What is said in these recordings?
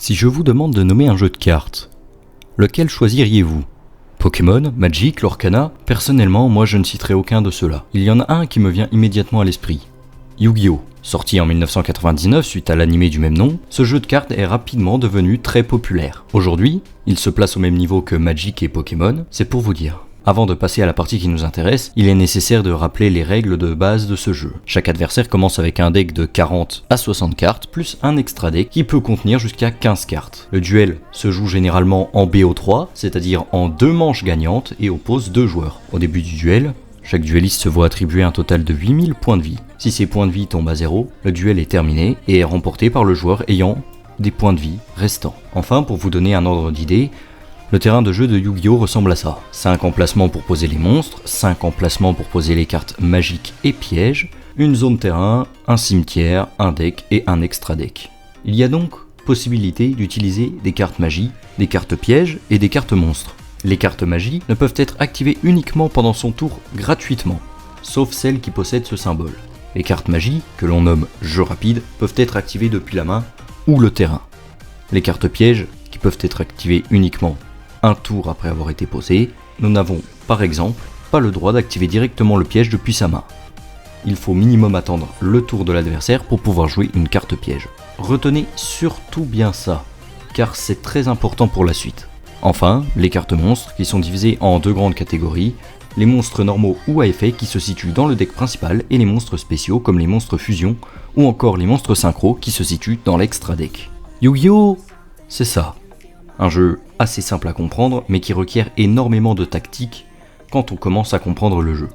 Si je vous demande de nommer un jeu de cartes, lequel choisiriez-vous? Pokémon, Magic, Lorcana? Personnellement, moi je ne citerai aucun de ceux-là. Il y en a un qui me vient immédiatement à l'esprit. Yu-Gi-Oh! Sorti en 1999 suite à l'animé du même nom, ce jeu de cartes est rapidement devenu très populaire. Aujourd'hui, il se place au même niveau que Magic et Pokémon, c'est pour vous dire. Avant de passer à la partie qui nous intéresse, il est nécessaire de rappeler les règles de base de ce jeu. Chaque adversaire commence avec un deck de 40 à 60 cartes, plus un extra deck qui peut contenir jusqu'à 15 cartes. Le duel se joue généralement en BO3, c'est-à-dire en 2 manches gagnantes et oppose 2 joueurs. Au début du duel, chaque duelliste se voit attribuer un total de 8000 points de vie. Si ces points de vie tombent à 0, le duel est terminé et est remporté par le joueur ayant des points de vie restants. Enfin, pour vous donner un ordre d'idée, le terrain de jeu de Yu-Gi-Oh! Ressemble à ça. 5 emplacements pour poser les monstres, 5 emplacements pour poser les cartes magiques et pièges, une zone terrain, un cimetière, un deck et un extra deck. Il y a donc possibilité d'utiliser des cartes magie, des cartes pièges et des cartes monstres. Les cartes magie ne peuvent être activées uniquement pendant son tour gratuitement, sauf celles qui possèdent ce symbole. Les cartes magie, que l'on nomme jeu rapide, peuvent être activées depuis la main ou le terrain. Les cartes pièges, qui peuvent être activées uniquement un tour après avoir été posé, nous n'avons par exemple pas le droit d'activer directement le piège depuis sa main. Il faut minimum attendre le tour de l'adversaire pour pouvoir jouer une carte piège. Retenez surtout bien ça, car c'est très important pour la suite. Enfin, les cartes monstres qui sont divisées en 2 grandes catégories, les monstres normaux ou à effet qui se situent dans le deck principal et les monstres spéciaux comme les monstres fusion ou encore les monstres synchro qui se situent dans l'extra deck. Yu-Gi-Oh! C'est ça. Un jeu assez simple à comprendre, mais qui requiert énormément de tactique quand on commence à comprendre le jeu.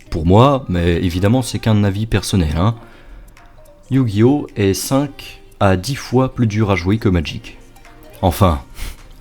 Pour moi, mais évidemment c'est qu'un avis personnel, Yu-Gi-Oh! Est 5 à 10 fois plus dur à jouer que Magic. Enfin,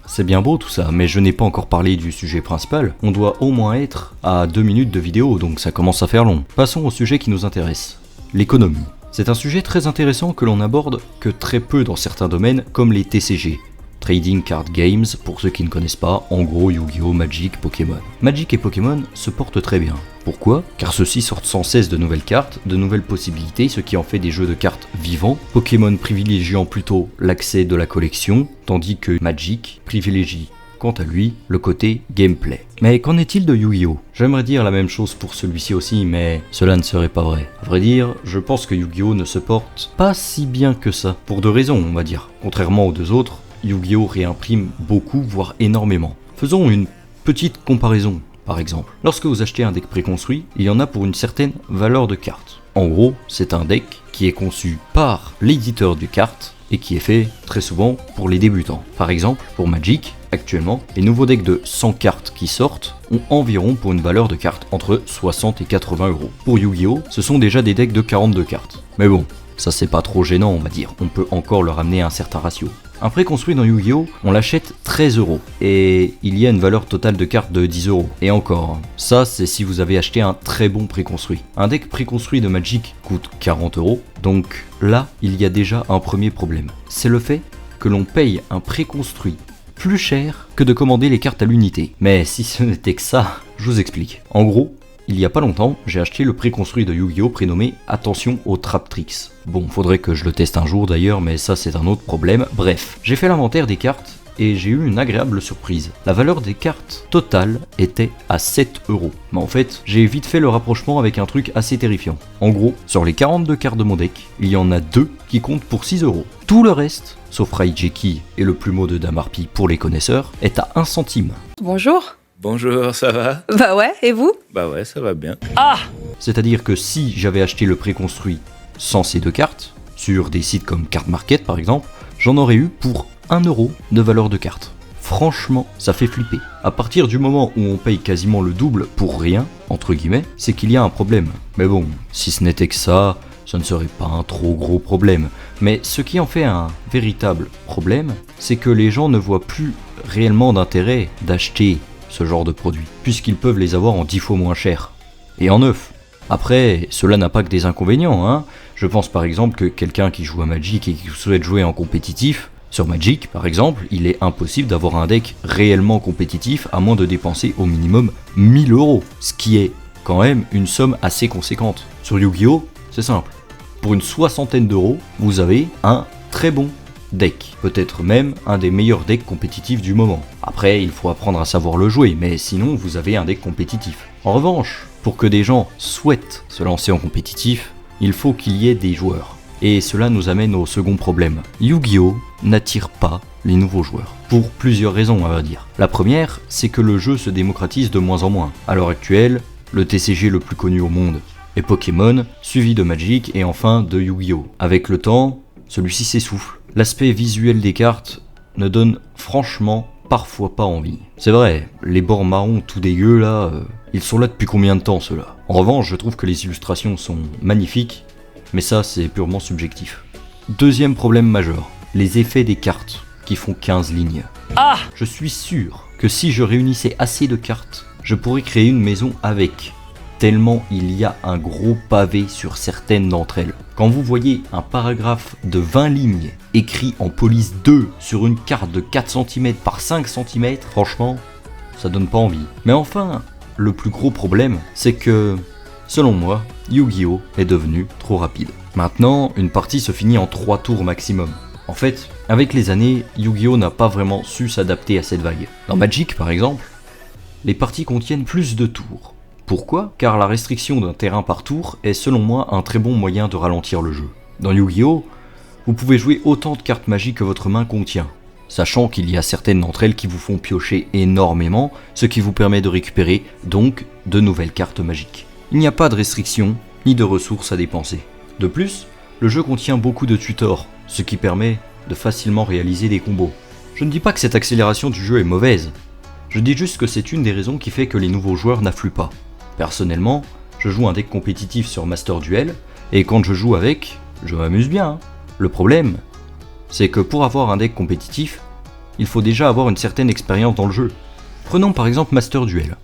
c'est bien beau tout ça, mais je n'ai pas encore parlé du sujet principal. On doit au moins être à 2 minutes de vidéo, donc ça commence à faire long. Passons au sujet qui nous intéresse, l'économie. C'est un sujet très intéressant que l'on n'aborde que très peu dans certains domaines, comme les TCG. Trading Card Games, pour ceux qui ne connaissent pas, en gros Yu-Gi-Oh, Magic, Pokémon. Magic et Pokémon se portent très bien. Pourquoi? Car ceux-ci sortent sans cesse de nouvelles cartes, de nouvelles possibilités, ce qui en fait des jeux de cartes vivants. Pokémon privilégiant plutôt l'accès de la collection, tandis que Magic privilégie, quant à lui, le côté gameplay. Mais qu'en est-il de Yu-Gi-Oh? J'aimerais dire la même chose pour celui-ci aussi, mais cela ne serait pas vrai. À vrai dire, je pense que Yu-Gi-Oh ne se porte pas si bien que ça, pour 2 raisons on va dire. Contrairement aux 2 autres, Yu-Gi-Oh réimprime beaucoup, voire énormément. Faisons une petite comparaison, par exemple. Lorsque vous achetez un deck préconstruit, il y en a pour une certaine valeur de cartes. En gros, c'est un deck qui est conçu par l'éditeur de cartes et qui est fait très souvent pour les débutants. Par exemple, pour Magic, actuellement, les nouveaux decks de 100 cartes qui sortent ont environ pour une valeur de cartes entre 60 et 80 euros. Pour Yu-Gi-Oh, ce sont déjà des decks de 42 cartes. Mais bon, ça c'est pas trop gênant on va dire, on peut encore le ramener à un certain ratio. Un préconstruit dans Yu-Gi-Oh, on l'achète 13 euros et il y a une valeur totale de cartes de 10 euros. Et encore, ça c'est si vous avez acheté un très bon préconstruit. Un deck préconstruit de Magic coûte 40 euros, donc là il y a déjà un premier problème. C'est le fait que l'on paye un préconstruit plus cher que de commander les cartes à l'unité. Mais si ce n'était que ça, je vous explique. En gros, il y a pas longtemps, j'ai acheté le préconstruit de Yu-Gi-Oh prénommé Attention aux Trap Tricks. Bon, faudrait que je le teste un jour d'ailleurs, mais ça c'est un autre problème. Bref, j'ai fait l'inventaire des cartes et j'ai eu une agréable surprise. La valeur des cartes totale était à 7 euros. Mais en fait, j'ai vite fait le rapprochement avec un truc assez terrifiant. En gros, sur les 42 cartes de mon deck, il y en a 2 qui comptent pour 6 euros. Tout le reste, sauf Raijeki et le plumeau de Damarpi pour les connaisseurs, est à 1 centime. Bonjour. Bonjour, ça va? Bah ouais, et vous? Bah ouais, ça va bien. Ah! C'est-à-dire que si j'avais acheté le préconstruit sans ces 2 cartes, sur des sites comme Card Market par exemple, j'en aurais eu pour 1 euro de valeur de carte. Franchement, ça fait flipper. À partir du moment où on paye quasiment le double pour rien, entre guillemets, c'est qu'il y a un problème. Mais bon, si ce n'était que ça ne serait pas un trop gros problème. Mais ce qui en fait un véritable problème, c'est que les gens ne voient plus réellement d'intérêt d'acheter ce genre de produits, puisqu'ils peuvent les avoir en 10 fois moins cher, et en neuf. Après, cela n'a pas que des inconvénients, Je pense par exemple que quelqu'un qui joue à Magic et qui souhaite jouer en compétitif, sur Magic par exemple, il est impossible d'avoir un deck réellement compétitif à moins de dépenser au minimum 1000 euros, ce qui est quand même une somme assez conséquente. Sur Yu-Gi-Oh, c'est simple, pour une 60aine d'euros, vous avez un très bon deck, peut-être même un des meilleurs decks compétitifs du moment. Après, il faut apprendre à savoir le jouer, mais sinon vous avez un deck compétitif. En revanche, pour que des gens souhaitent se lancer en compétitif, il faut qu'il y ait des joueurs. Et cela nous amène au second problème. Yu-Gi-Oh! N'attire pas les nouveaux joueurs. Pour plusieurs raisons, à vrai dire. La première, c'est que le jeu se démocratise de moins en moins. À l'heure actuelle, le TCG le plus connu au monde est Pokémon, suivi de Magic et enfin de Yu-Gi-Oh! Avec le temps, celui-ci s'essouffle. L'aspect visuel des cartes ne donne franchement parfois pas envie. C'est vrai, les bords marrons tout dégueux là, ils sont là depuis combien de temps ceux-là? En revanche, je trouve que les illustrations sont magnifiques, mais ça c'est purement subjectif. Deuxième problème majeur, les effets des cartes qui font 15 lignes. Je suis sûr que si je réunissais assez de cartes, je pourrais créer une maison avec, tellement il y a un gros pavé sur certaines d'entre elles. Quand vous voyez un paragraphe de 20 lignes écrit en police 2 sur une carte de 4 cm par 5 cm, franchement, ça donne pas envie. Mais enfin, le plus gros problème, c'est que, selon moi, Yu-Gi-Oh! Est devenu trop rapide. Maintenant, une partie se finit en 3 tours maximum. En fait, avec les années, Yu-Gi-Oh! N'a pas vraiment su s'adapter à cette vague. Dans Magic, par exemple, les parties contiennent plus de tours. Pourquoi? Car la restriction d'un terrain par tour est selon moi un très bon moyen de ralentir le jeu. Dans Yu-Gi-Oh! Vous pouvez jouer autant de cartes magiques que votre main contient, sachant qu'il y a certaines d'entre elles qui vous font piocher énormément, ce qui vous permet de récupérer donc de nouvelles cartes magiques. Il n'y a pas de restriction, ni de ressources à dépenser. De plus, le jeu contient beaucoup de tutors, ce qui permet de facilement réaliser des combos. Je ne dis pas que cette accélération du jeu est mauvaise, je dis juste que c'est une des raisons qui fait que les nouveaux joueurs n'affluent pas. Personnellement, je joue un deck compétitif sur Master Duel, et quand je joue avec, je m'amuse bien. Le problème, c'est que pour avoir un deck compétitif, il faut déjà avoir une certaine expérience dans le jeu. Prenons par exemple Master Duel,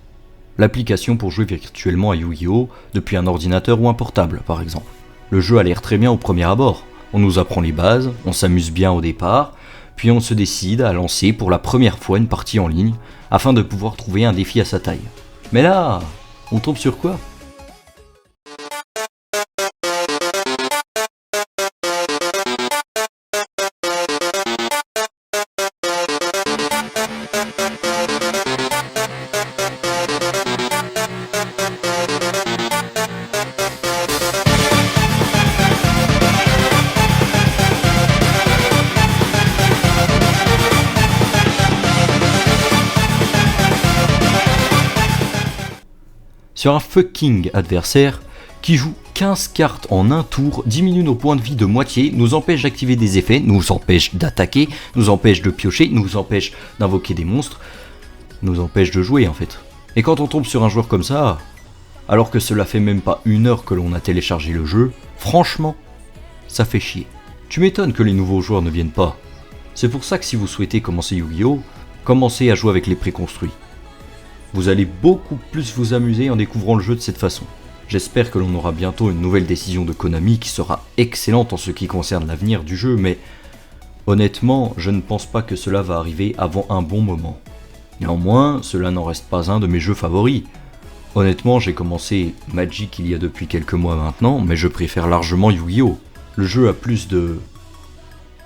l'application pour jouer virtuellement à Yu-Gi-Oh! Depuis un ordinateur ou un portable par exemple. Le jeu a l'air très bien au premier abord, on nous apprend les bases, on s'amuse bien au départ, puis on se décide à lancer pour la première fois une partie en ligne, afin de pouvoir trouver un défi à sa taille. Mais là, on tombe sur quoi ? Sur un fucking adversaire qui joue 15 cartes en un tour, diminue nos points de vie de moitié, nous empêche d'activer des effets, nous empêche d'attaquer, nous empêche de piocher, nous empêche d'invoquer des monstres, nous empêche de jouer en fait. Et quand on tombe sur un joueur comme ça, alors que cela fait même pas 1 heure que l'on a téléchargé le jeu, franchement, ça fait chier. Tu m'étonnes que les nouveaux joueurs ne viennent pas. C'est pour ça que si vous souhaitez commencer Yu-Gi-Oh!, commencez à jouer avec les préconstruits. Vous allez beaucoup plus vous amuser en découvrant le jeu de cette façon. J'espère que l'on aura bientôt une nouvelle décision de Konami qui sera excellente en ce qui concerne l'avenir du jeu, mais honnêtement, je ne pense pas que cela va arriver avant un bon moment. Néanmoins, cela n'en reste pas un de mes jeux favoris. Honnêtement, j'ai commencé Magic il y a depuis quelques mois maintenant, mais je préfère largement Yu-Gi-Oh! Le jeu a plus de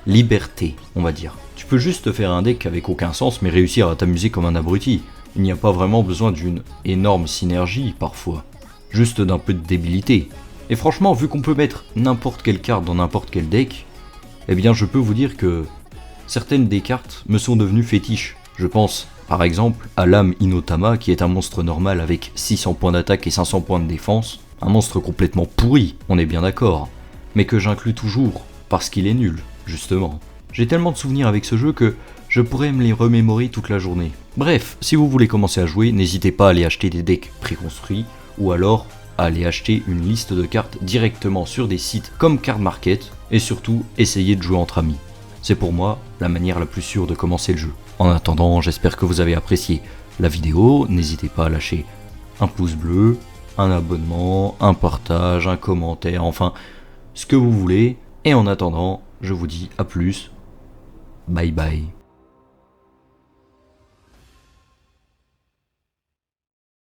liberté, on va dire. Tu peux juste faire un deck avec aucun sens, mais réussir à t'amuser comme un abruti. Il n'y a pas vraiment besoin d'une énorme synergie parfois, juste d'un peu de débilité. Et franchement, vu qu'on peut mettre n'importe quelle carte dans n'importe quel deck, eh bien je peux vous dire que certaines des cartes me sont devenues fétiches. Je pense par exemple à l'âme Inotama qui est un monstre normal avec 600 points d'attaque et 500 points de défense, un monstre complètement pourri, on est bien d'accord, mais que j'inclus toujours, parce qu'il est nul, justement. J'ai tellement de souvenirs avec ce jeu que je pourrais me les remémorer toute la journée. Bref, si vous voulez commencer à jouer, n'hésitez pas à aller acheter des decks préconstruits, ou alors à aller acheter une liste de cartes directement sur des sites comme Card Market, et surtout, essayez de jouer entre amis. C'est pour moi la manière la plus sûre de commencer le jeu. En attendant, j'espère que vous avez apprécié la vidéo, n'hésitez pas à lâcher un pouce bleu, un abonnement, un partage, un commentaire, enfin, ce que vous voulez. Et en attendant, je vous dis à plus, bye bye.